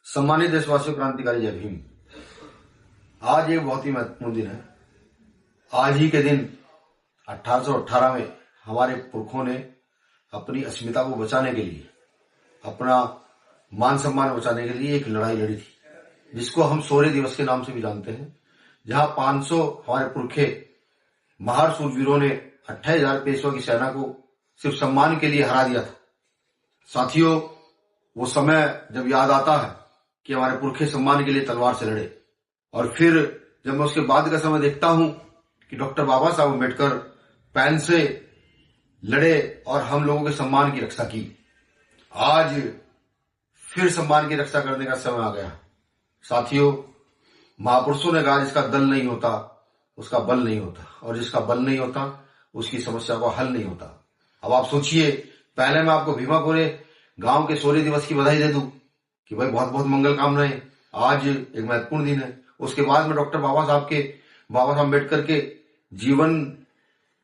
सम्मानित देशवासियों, क्रांतिकारी जय भीम। आज एक बहुत ही महत्वपूर्ण दिन है। आज ही के दिन 1818 में हमारे पुरखों ने अपनी अस्मिता को बचाने के लिए, अपना मान सम्मान बचाने के लिए एक लड़ाई लड़ी थी, जिसको हम शौर्य दिवस के नाम से भी जानते हैं। जहां 500 हमारे पुरखे महार सूरवीरों ने 28,000 पेशवा की सेना को सिर्फ सम्मान के लिए हरा दिया था। साथियों, वो समय जब याद आता है कि हमारे पुरखे सम्मान के लिए तलवार से लड़े, और फिर जब मैं उसके बाद का समय देखता हूं कि डॉक्टर बाबा साहब अम्बेडकर पैन से लड़े और हम लोगों के सम्मान की रक्षा की, आज फिर सम्मान की रक्षा करने का समय आ गया। साथियों, महापुरुषों ने कहा, जिसका दल नहीं होता उसका बल नहीं होता, और जिसका बल नहीं होता उसकी समस्या का हल नहीं होता। अब आप सोचिए, पहले मैं आपको भीमा कोरे गांव के शौर्य दिवस की बधाई दे दूं कि भाई बहुत बहुत मंगल कामनाएं, आज एक महत्वपूर्ण दिन है। उसके बाद में डॉक्टर बाबा साहब अम्बेडकर के जीवन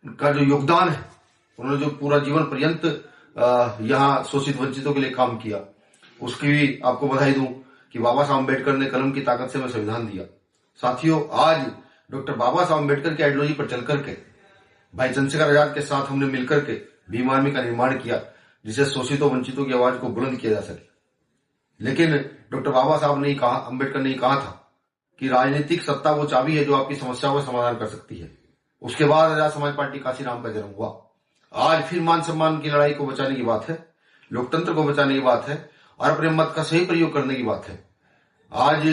का जो योगदान है, उन्होंने जो पूरा जीवन पर्यंत यहाँ शोषित वंचितों के लिए काम किया, उसकी भी आपको बधाई दूं कि बाबा साहब अम्बेडकर ने कलम की ताकत से हमें संविधान दिया। साथियों, आज डॉक्टर बाबा साहब अम्बेडकर की आइडियोलॉजी पर चल करके भाई चंद्रशेखर आजाद के साथ हमने मिलकर के भीम आर्मी का निर्माण किया, जिससे शोषितों वंचितों की आवाज को बुलंद किया जा सके। लेकिन डॉक्टर बाबा साहब ने कहा, अम्बेडकर ने कहा था कि राजनीतिक सत्ता वो चाबी है जो आपकी समस्याओं का समाधान कर सकती है। उसके बाद आजाद समाज पार्टी काशीराम का जन्म हुआ। आज फिर मान सम्मान की लड़ाई को बचाने की बात है, लोकतंत्र को बचाने की बात है, और अपने मत का सही प्रयोग करने की बात है। आज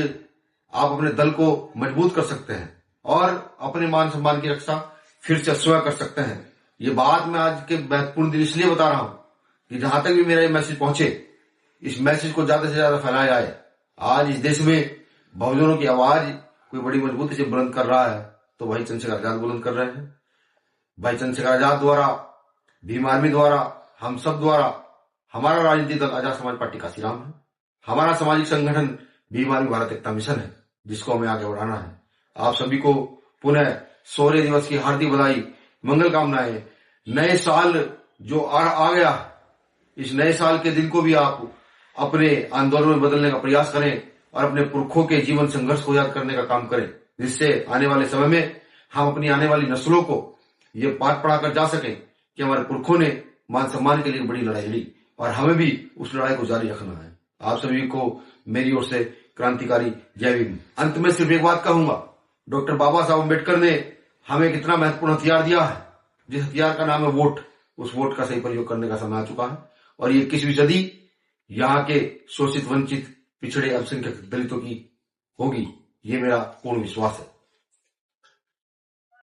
आप अपने दल को मजबूत कर सकते हैं और अपने मान सम्मान की रक्षा फिर से स्वयं कर सकते हैं। ये बात मैं आज के महत्वपूर्ण दिन इसलिए बता रहा हूं कि जहां तक भी मेरा ये मैसेज पहुंचे, इस मैसेज को ज्यादा से ज्यादा फैलाया जाए। आज इस देश में बहुजनों की आवाज कोई बड़ी मजबूती से बुलंद कर रहा है तो भाई चंद्रशेखर आजाद बुलंद कर रहे हैं। भाई चंद्रशेखर आजाद द्वारा, भीम आर्मी द्वारा, हम सब द्वारा, हमारा राजनीतिक दल आजाद समाज पार्टी काशीराम है। हमारा सामाजिक संगठन भीम आर्मी भारत एकता मिशन है, जिसको हमें आगे बढ़ाना है। आप सभी को पुनः शौर्य दिवस की हार्दिक बधाई, मंगल कामनाएं। नए साल जो आ गया, इस नए साल के दिन को भी आप अपने आंदोलन में बदलने का प्रयास करें और अपने पुरखों के जीवन संघर्ष को याद करने का काम करें, जिससे आने वाले समय में हम अपनी आने वाली नस्लों को ये पाठ पढ़ाकर जा सकें कि हमारे पुरखों ने मान सम्मान के लिए बड़ी लड़ाई लड़ी और हमें भी उस लड़ाई को जारी रखना है। आप सभी को मेरी ओर से क्रांतिकारी जय भीम। अंत में सिर्फ एक बात कहूंगा, डॉक्टर बाबा साहब अम्बेडकर ने हमें कितना महत्वपूर्ण हथियार दिया है, जिस हथियार का नाम है वोट। उस वोट का सही प्रयोग करने का समय आ चुका है, और ये 21वीं सदी यहाँ के शोषित, वंचित, पिछड़े, अल्पसंख्यक दलितों की होगी, ये मेरा पूर्ण विश्वास है।